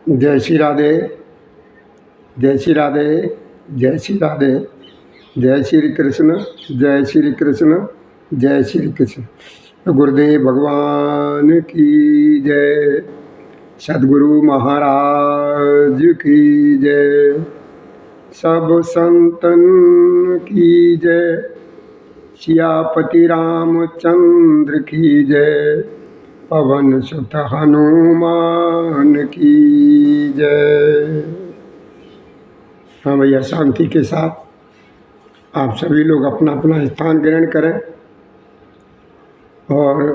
जय श्री राधे, जय श्री राधे, जय श्री राधे, जय श्री कृष्ण, जय श्री कृष्ण, जय श्री कृष्ण। गुरुदेव भगवान की जय, सद्गुरु महाराज की जय, सब संतन की जय, सियापति रामचंद्र की जय, पवन सुत हनुमान की जय। हाँ भैया, शांति के साथ आप सभी लोग अपना अपना स्थान ग्रहण करें और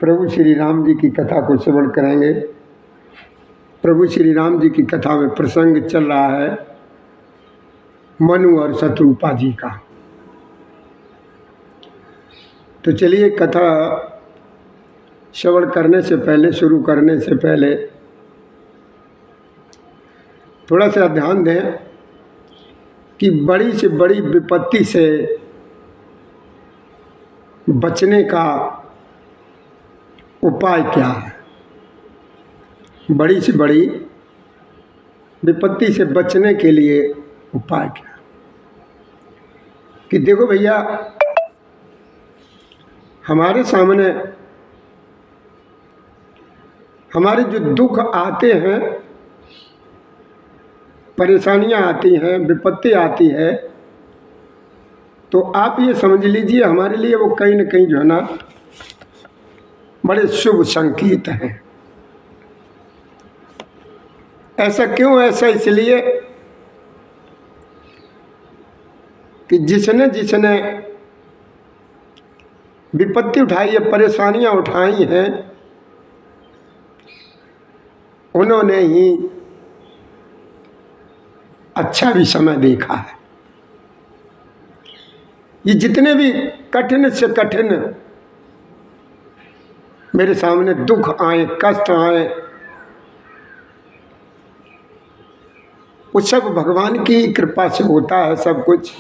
प्रभु श्री राम जी की कथा को श्रवण करेंगे। प्रभु श्री राम जी की कथा में प्रसंग चल रहा है मनु और शत्रुपा जी का। तो चलिए, कथा श्रवण करने से पहले, शुरू करने से पहले थोड़ा सा ध्यान दें कि बड़ी से बड़ी विपत्ति से बचने का उपाय क्या है। बड़ी से बड़ी विपत्ति से बचने के लिए उपाय क्या है कि देखो भैया, हमारे सामने हमारे जो दुख आते हैं, परेशानियां आती हैं, विपत्ति आती है, तो आप ये समझ लीजिए हमारे लिए वो कहीं न कहीं जो है ना बड़े शुभ संकेत हैं। ऐसा क्यों? ऐसा इसलिए कि जिसने जिसने विपत्ति उठाई है, परेशानियां उठाई हैं, उन्होंने ही अच्छा भी समय देखा है। ये जितने भी कठिन से कठिन मेरे सामने दुख आए, कष्ट आए, वो सब भगवान की कृपा से होता है। सब कुछ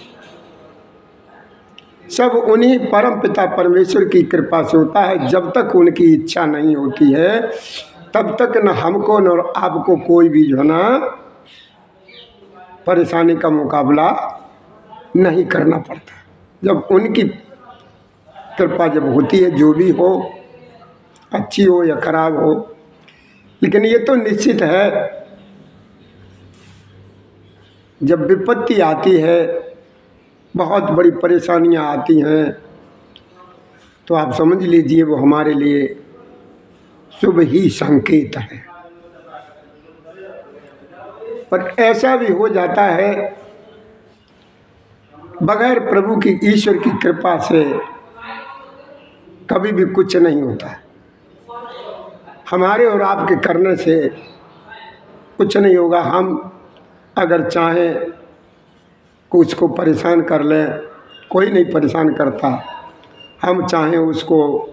सब उन्हीं परम पिता परमेश्वर की कृपा से होता है। जब तक उनकी इच्छा नहीं होती है, तब तक न हमको न आपको कोई भी जो है ना परेशानी का मुकाबला नहीं करना पड़ता। जब उनकी कृपा जब होती है, जो भी हो, अच्छी हो या खराब हो, लेकिन ये तो निश्चित है, जब विपत्ति आती है, बहुत बड़ी परेशानियां आती हैं, तो आप समझ लीजिए वो हमारे लिए शुभ ही संकेत है। पर ऐसा भी हो जाता है, बगैर प्रभु की, ईश्वर की कृपा से कभी भी कुछ नहीं होता है। हमारे और आपके करने से कुछ नहीं होगा। हम अगर चाहें कुछ को परेशान कर लें, कोई नहीं परेशान करता। हम चाहें उसको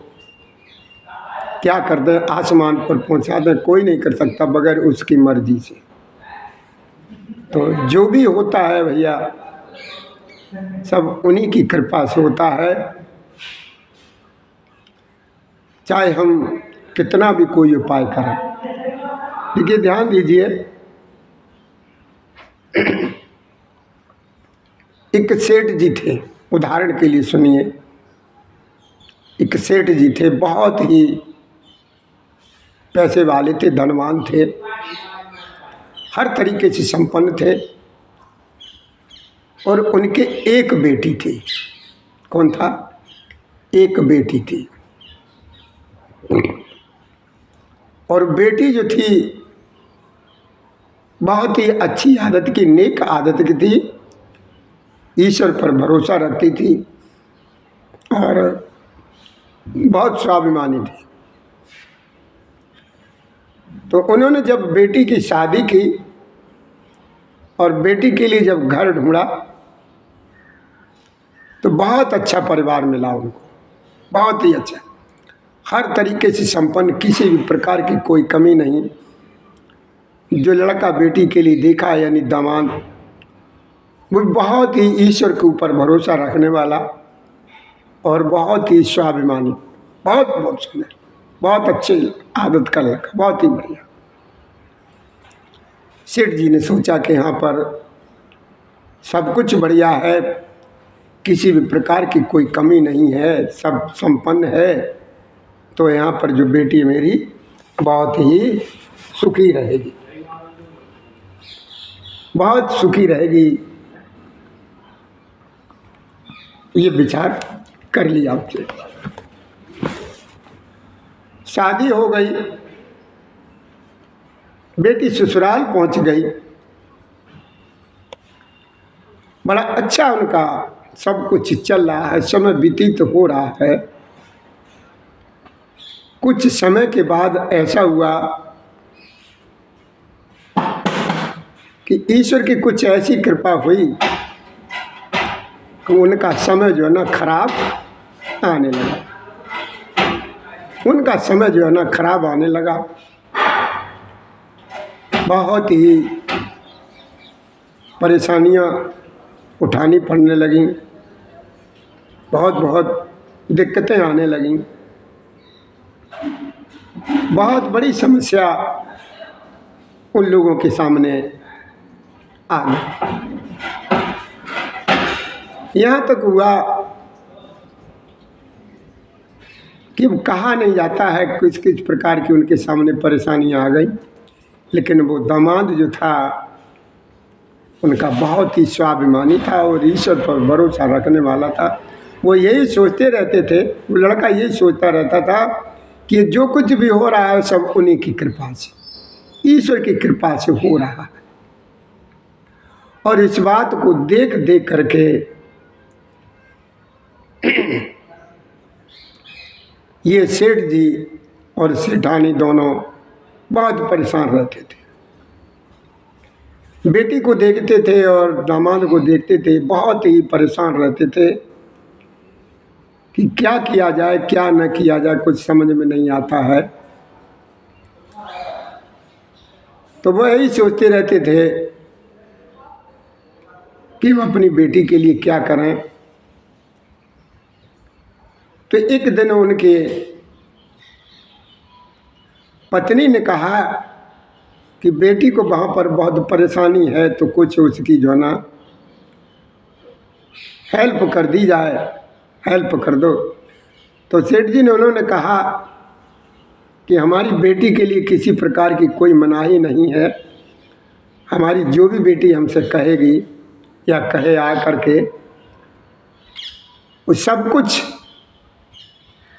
क्या कर दें, आसमान पर पहुंचा दें, कोई नहीं कर सकता बगैर उसकी मर्जी से। तो जो भी होता है भैया, सब उन्हीं की कृपा से होता है। चाहे हम कितना भी कोई उपाय करें। देखिए, ध्यान दीजिए, एक सेठ जी थे, उदाहरण के लिए सुनिए। एक सेठ जी थे, बहुत ही पैसे वाले थे, धनवान थे, हर तरीके से संपन्न थे, और उनके एक बेटी थी। कौन था? एक बेटी थी। और बेटी जो थी बहुत ही अच्छी आदत की, नेक आदत की थी, ईश्वर पर भरोसा रखती थी और बहुत स्वाभिमानी थी। तो उन्होंने जब बेटी की शादी की और बेटी के लिए जब घर ढूंढा, तो बहुत अच्छा परिवार मिला उनको, बहुत ही अच्छा, हर तरीके से संपन्न, किसी भी प्रकार की कोई कमी नहीं। जो लड़का बेटी के लिए देखा, यानी दामाद, वो बहुत ही ईश्वर के ऊपर भरोसा रखने वाला और बहुत ही स्वाभिमानी, बहुत बहुत सुंदर, बहुत अच्छी आदत का लड़का, बहुत ही बढ़िया। सेठ जी ने सोचा कि यहाँ पर सब कुछ बढ़िया है, किसी भी प्रकार की कोई कमी नहीं है, सब संपन्न है, तो यहाँ पर जो बेटी मेरी बहुत ही सुखी रहेगी, बहुत सुखी रहेगी। ये विचार कर लिया आपसे। शादी हो गई, बेटी ससुराल पहुंच गई, बड़ा अच्छा उनका सब कुछ चल रहा है, समय व्यतीत हो रहा है। कुछ समय के बाद ऐसा हुआ कि ईश्वर की कुछ ऐसी कृपा हुई कि उनका समय जो है ना खराब आने लगा, उनका समय जो है ना खराब आने लगा। बहुत ही परेशानियां उठानी पड़ने लगीं, बहुत दिक्कतें आने लगीं, बहुत बड़ी समस्या उन लोगों के सामने आ गई। यहाँ तक हुआ कि कहा नहीं जाता है किस किस प्रकार की उनके सामने परेशानियाँ आ गई, लेकिन वो दामाद जो था उनका बहुत ही स्वाभिमानी था और ईश्वर पर भरोसा रखने वाला था। वो यही सोचते रहते थे, वो लड़का यही सोचता रहता था कि जो कुछ भी हो रहा है सब उन्हीं की कृपा से, ईश्वर की कृपा से हो रहा है। और इस बात को देख देख करके ये सेठ जी और सेठानी दोनों बहुत परेशान रहते थे। बेटी को देखते थे और दामाद को देखते थे, बहुत ही परेशान रहते थे कि क्या किया जाए क्या न किया जाए, कुछ समझ में नहीं आता है। तो वह यही सोचते रहते थे कि हम अपनी बेटी के लिए क्या करें। तो एक दिन उनके पत्नी ने कहा कि बेटी को वहाँ पर बहुत परेशानी है, तो कुछ उसकी जो है ना हेल्प कर दी जाए, हेल्प कर दो। तो सेठ जी ने उन्होंने कहा कि हमारी बेटी के लिए किसी प्रकार की कोई मनाही नहीं है, हमारी जो भी बेटी हमसे कहेगी या कहे आ करके, वो सब कुछ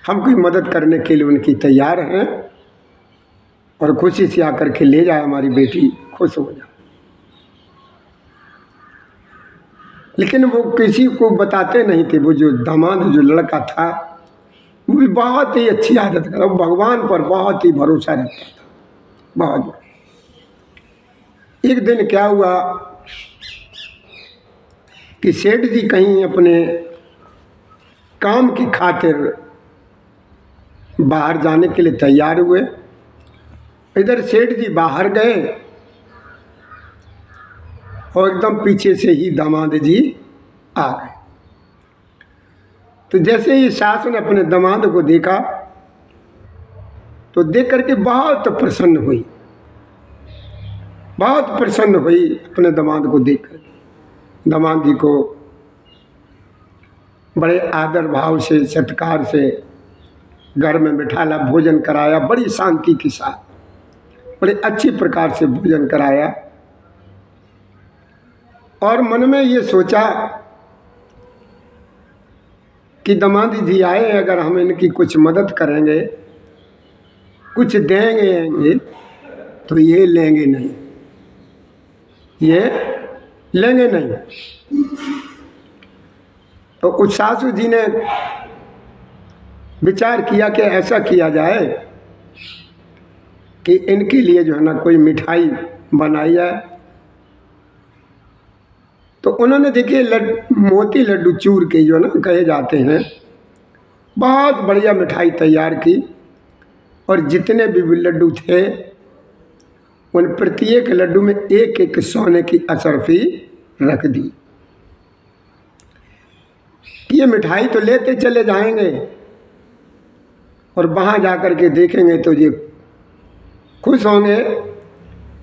हम कोई मदद करने के लिए उनकी तैयार हैं और खुशी से आकर के ले जाए, हमारी बेटी खुश हो जाए। लेकिन वो किसी को बताते नहीं थे। वो जो दामाद जो लड़का था वो भी बहुत ही अच्छी आदत का, भगवान पर बहुत ही भरोसा रखता था, बहुत। एक दिन क्या हुआ कि सेठ जी कहीं अपने काम की खातिर बाहर जाने के लिए तैयार हुए। इधर सेठ जी बाहर गए और एकदम पीछे से ही दामाद जी आ गए। तो जैसे ही सास ने अपने दामाद को देखा तो देख करके बहुत प्रसन्न हुई, बहुत प्रसन्न हुई अपने दामाद को देख कर। दामाद जी को बड़े आदर भाव से सत्कार से घर में बिठाला, भोजन कराया, बड़ी शांति के साथ बड़े अच्छी प्रकार से भोजन कराया। और मन में ये सोचा कि दामाद जी आए, अगर हम इनकी कुछ मदद करेंगे, कुछ देंगे तो ये लेंगे नहीं, ये लेंगे नहीं। तो उस सासू जी ने विचार किया कि ऐसा किया जाए कि इनके लिए जो है ना कोई मिठाई बनाई जाए। तो उन्होंने देखिए मोती लड्डू चूर के जो ना कहे जाते हैं, बहुत बढ़िया मिठाई तैयार की और जितने भी लड्डू थे उन प्रत्येक लड्डू में एक एक सोने की अशर्फी रख दी। ये मिठाई तो लेते चले जाएंगे और वहाँ जाकर के देखेंगे तो ये खुश होंगे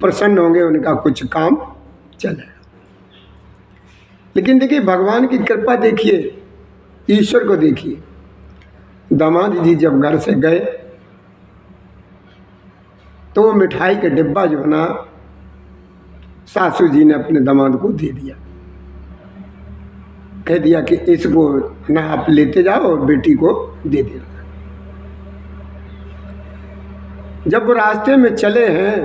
प्रसन्न होंगे, उनका कुछ काम चलेगा। लेकिन देखिए भगवान की कृपा देखिए, ईश्वर को देखिए। दामाद जी जब घर से गए तो वो मिठाई का डिब्बा जो है ना सासू जी ने अपने दामाद को दे दिया, कह दिया कि इसको ना आप लेते जाओ और बेटी को दे देना। जब वो रास्ते में चले हैं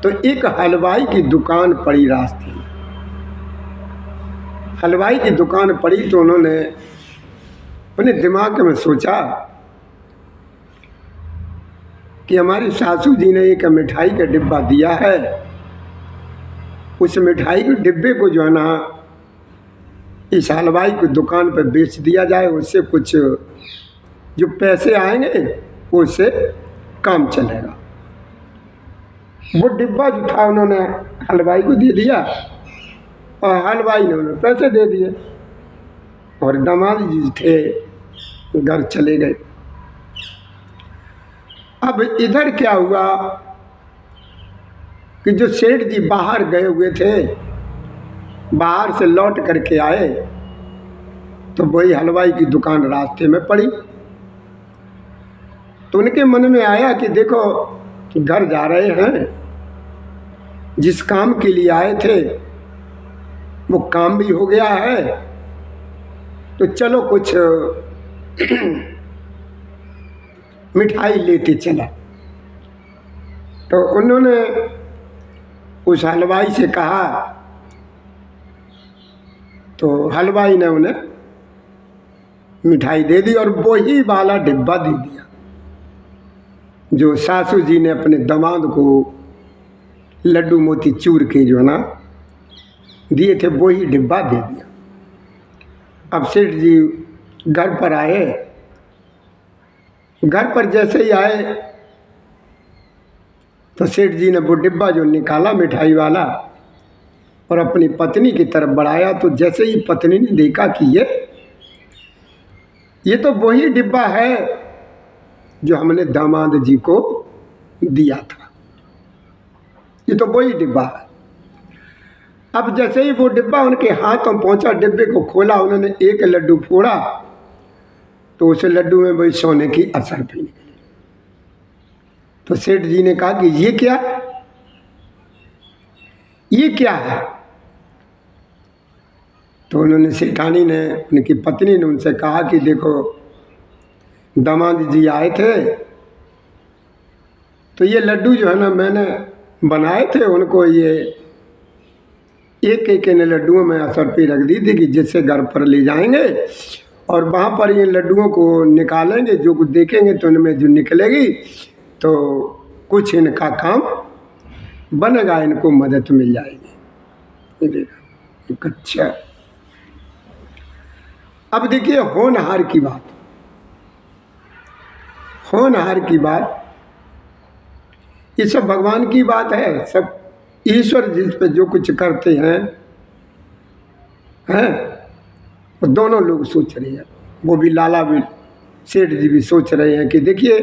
तो एक हलवाई की दुकान पड़ी रास्ते में। हलवाई की दुकान पड़ी तो उन्होंने अपने दिमाग में सोचा कि हमारी सासू जी ने एक मिठाई का डिब्बा दिया है, उस मिठाई के डिब्बे को जो है ना इस हलवाई की दुकान पर बेच दिया जाए, उससे कुछ जो पैसे आएंगे उससे काम चलेगा। वो डिब्बा जो था उन्होंने हलवाई को दे दिया और हलवाई ने उन्हें पैसे दे दिए और दामाद जी थे घर चले गए। अब इधर क्या हुआ कि जो सेठ जी बाहर गए हुए थे, बाहर से लौट करके आए तो वही हलवाई की दुकान रास्ते में पड़ी। तो उनके मन में आया कि देखो घर जा रहे हैं, जिस काम के लिए आए थे वो काम भी हो गया है, तो चलो कुछ मिठाई लेते चला। तो उन्होंने उस हलवाई से कहा, तो हलवाई ने उन्हें मिठाई दे दी और वही वाला डिब्बा दे दिया जो सासू जी ने अपने दामाद को लड्डू मोती चूर के जो है ना दिए थे, वही डिब्बा दे दिया। अब सेठ जी घर पर आए, घर पर जैसे ही आए तो सेठ जी ने वो डिब्बा जो निकाला मिठाई वाला और अपनी पत्नी की तरफ बढ़ाया, तो जैसे ही पत्नी ने देखा कि ये तो वही डिब्बा है जो हमने दामाद जी को दिया था, ये तो वही डिब्बा है। अब जैसे ही वो डिब्बा उनके हाथों पहुंचा, डिब्बे को खोला, उन्होंने एक लड्डू फोड़ा तो उस लड्डू में वही सोने की असर भी निकली। तो सेठ जी ने कहा कि ये क्या है? तो उन्होंने सेठानी ने, उनकी पत्नी ने उनसे कहा कि देखो दामाद जी आए थे तो ये लड्डू जो है ना मैंने बनाए थे, उनको ये एक एक इन लड्डुओं में असर पे रख दी थी कि जिससे घर पर ले जाएंगे और वहाँ पर ये लड्डुओं को निकालेंगे, जो कुछ देखेंगे तो इनमें जो निकलेगी तो कुछ इनका काम बनेगा, इनको मदद मिल जाएगी। ये देखो अच्छा। अब देखिए होनहार की बात, होनहार की बात, ये सब भगवान की बात है। सब ईश्वर जिस पे जो कुछ करते हैं वो दोनों लोग सोच रहे हैं, वो भी लाला भी सेठ जी भी सोच रहे हैं कि देखिए,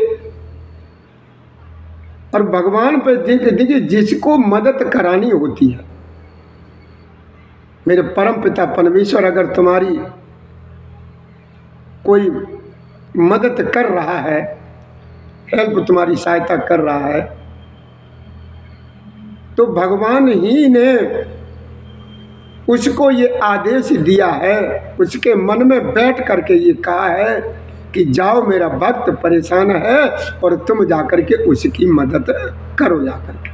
और भगवान पे देखिए जिसको मदद करानी होती है, मेरे परम पिता परमेश्वर अगर तुम्हारी कोई मदद कर रहा है, हेल्प तुम्हारी सहायता कर रहा है, तो भगवान ही ने उसको ये आदेश दिया है, उसके मन में बैठ करके ये कहा है कि जाओ मेरा भक्त परेशान है और तुम जाकर के उसकी मदद करो जाकर के।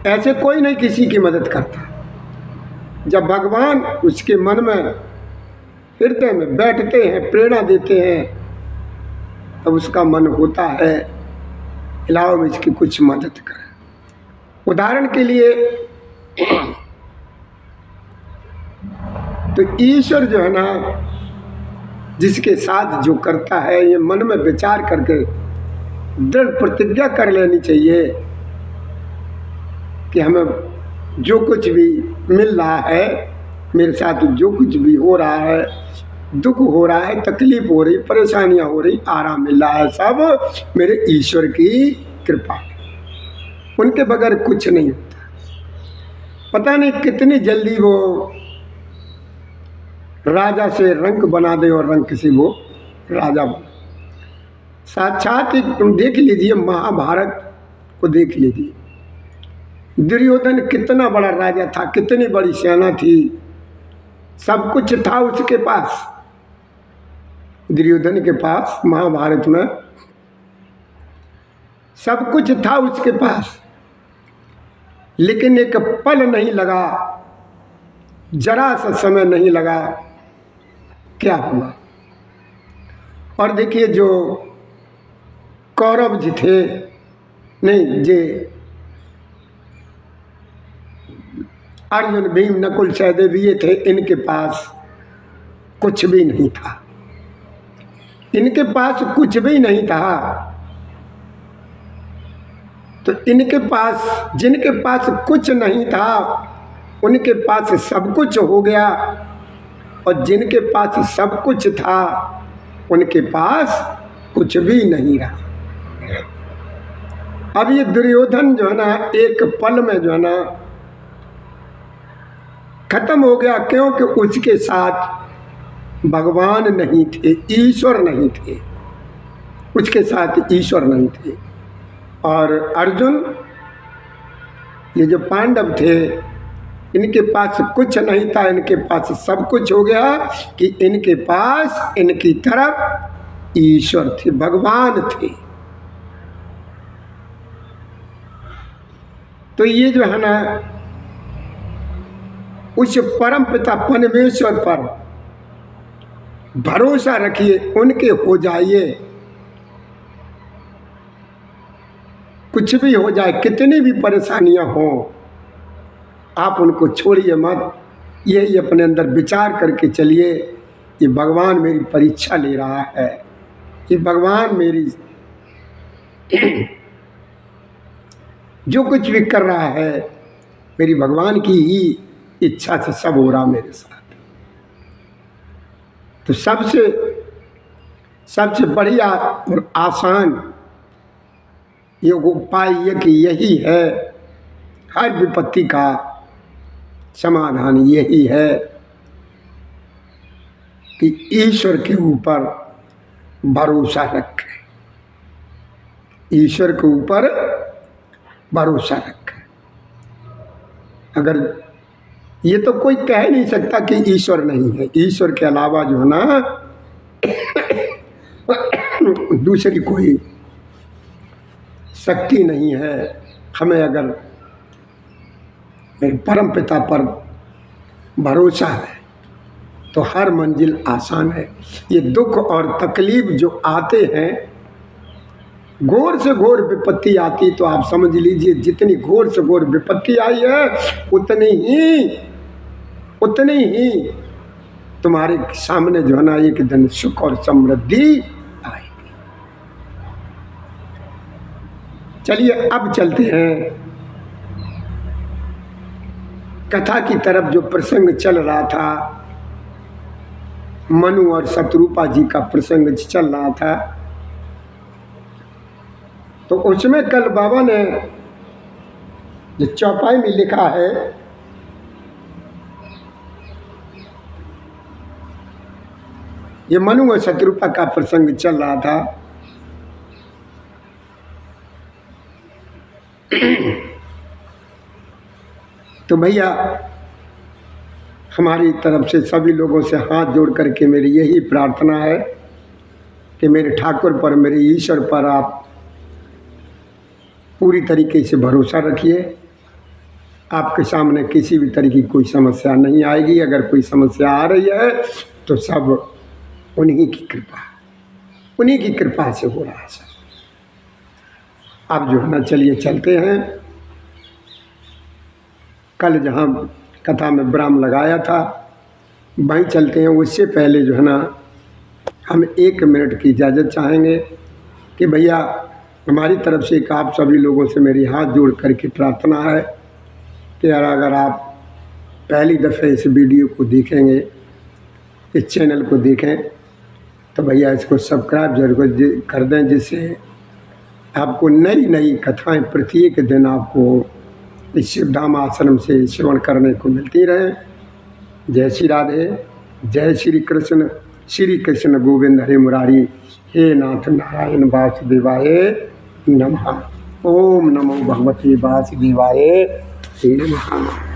ऐसे कोई नहीं किसी की मदद करता। जब भगवान उसके मन में हृदय में बैठते हैं, प्रेरणा देते हैं, तब उसका मन होता है इलावा में इसकी कुछ मदद करें। उदाहरण के लिए तो ईश्वर जो है ना जिसके साथ जो करता है, ये मन में विचार करके दृढ़ प्रतिज्ञा कर लेनी चाहिए कि हमें जो कुछ भी मिल रहा है, मेरे साथ जो कुछ भी हो रहा है, दुख हो रहा है, तकलीफ हो रही, परेशानियां हो रही, आराम मिल रहा है, सब मेरे ईश्वर की कृपा। उनके बगैर कुछ नहीं होता। पता नहीं कितनी जल्दी वो राजा से रंक बना दे और रंक से वो राजा बना। साक्षात तुम देख लीजिए, महाभारत को देख लीजिए, दुर्योधन कितना बड़ा राजा था, कितनी बड़ी सेना थी, सब कुछ था उसके पास। दुर्योधन के पास महाभारत में सब कुछ था उसके पास, लेकिन एक पल नहीं लगा, जरा सा समय नहीं लगा, क्या हुआ। और देखिए जो कौरव जी थे, नहीं जे अर्जुन भीम नकुल सहदेव ये थे, इनके पास कुछ भी नहीं था, इनके पास कुछ भी नहीं था। तो इनके पास, जिनके पास कुछ नहीं था उनके पास सब कुछ हो गया, और जिनके पास सब कुछ था उनके पास कुछ भी नहीं रहा। अब ये दुर्योधन जो है ना, एक पल में जो है ना खत्म हो गया, क्योंकि उसके साथ भगवान नहीं थे, ईश्वर नहीं थे, उसके साथ ईश्वर नहीं थे। और अर्जुन, ये जो पांडव थे, इनके पास कुछ नहीं था, इनके पास सब कुछ हो गया कि इनके पास इनकी तरफ ईश्वर थे, भगवान थे। तो ये जो है ना, उस परम पिता परमेश्वर पर भरोसा रखिए, उनके हो जाइए, कुछ भी हो जाए, कितनी भी परेशानियां हो, आप उनको छोड़िए मत। यही अपने अंदर विचार करके चलिए, ये भगवान मेरी परीक्षा ले रहा है, ये भगवान मेरी जो कुछ भी कर रहा है, मेरी भगवान की ही इच्छा से सब हो रहा मेरे साथ। तो सबसे बढ़िया और आसान ये उपाय ये कि यही है, हर विपत्ति का समाधान यही है कि ईश्वर के ऊपर भरोसा रखें, ईश्वर के ऊपर भरोसा रखें। अगर ये तो कोई कह नहीं सकता कि ईश्वर नहीं है, ईश्वर के अलावा जो है ना दूसरी कोई शक्ति नहीं है। हमें अगर मेरे परम पिता पर भरोसा है तो हर मंजिल आसान है। ये दुख और तकलीफ जो आते हैं, घोर से घोर विपत्ति आती, तो आप समझ लीजिए जितनी घोर से घोर विपत्ति आई है उतनी ही तुम्हारे सामने जो है ना एक दिन सुख और समृद्धि आएगी। चलिए अब चलते हैं कथा की तरफ। जो प्रसंग चल रहा था, मनु और शत्रुपा जी का प्रसंग चल रहा था, तो उसमें कल बाबा ने जो चौपाई में लिखा है, ये मनु और शत्रुपा का प्रसंग चल रहा था। तो भैया हमारी तरफ से सभी लोगों से हाथ जोड़ करके मेरी यही प्रार्थना है कि मेरे ठाकुर पर, मेरे ईश्वर पर आप पूरी तरीके से भरोसा रखिए। आपके सामने किसी भी तरह की कोई समस्या नहीं आएगी। अगर कोई समस्या आ रही है तो सब उन्हीं की कृपा से हो रहा है सब। अब जो है ना, चलिए चलते हैं। कल जहाँ कथा में विराम लगाया था वहीं चलते हैं। उससे पहले जो है ना, हम 1 मिनट की इजाज़त चाहेंगे कि भैया हमारी तरफ से एक आप सभी लोगों से मेरी हाथ जोड़ करके प्रार्थना है कि यार अगर आप पहली दफ़े इस वीडियो को देखेंगे इस चैनल को देखें तो भैया इसको सब्सक्राइब जरूर कर दें, जिससे आपको नई नई कथाएं प्रत्येक दिन आपको इस शिवधाम आश्रम से श्रवण करने को मिलती रहे। जय श्री राधे, जय श्री कृष्ण गोविंद हरे मुरारी, हे नाथ नारायण वासुदेवाय नमः। ओम नमो भगवते वासुदेवाय नमः।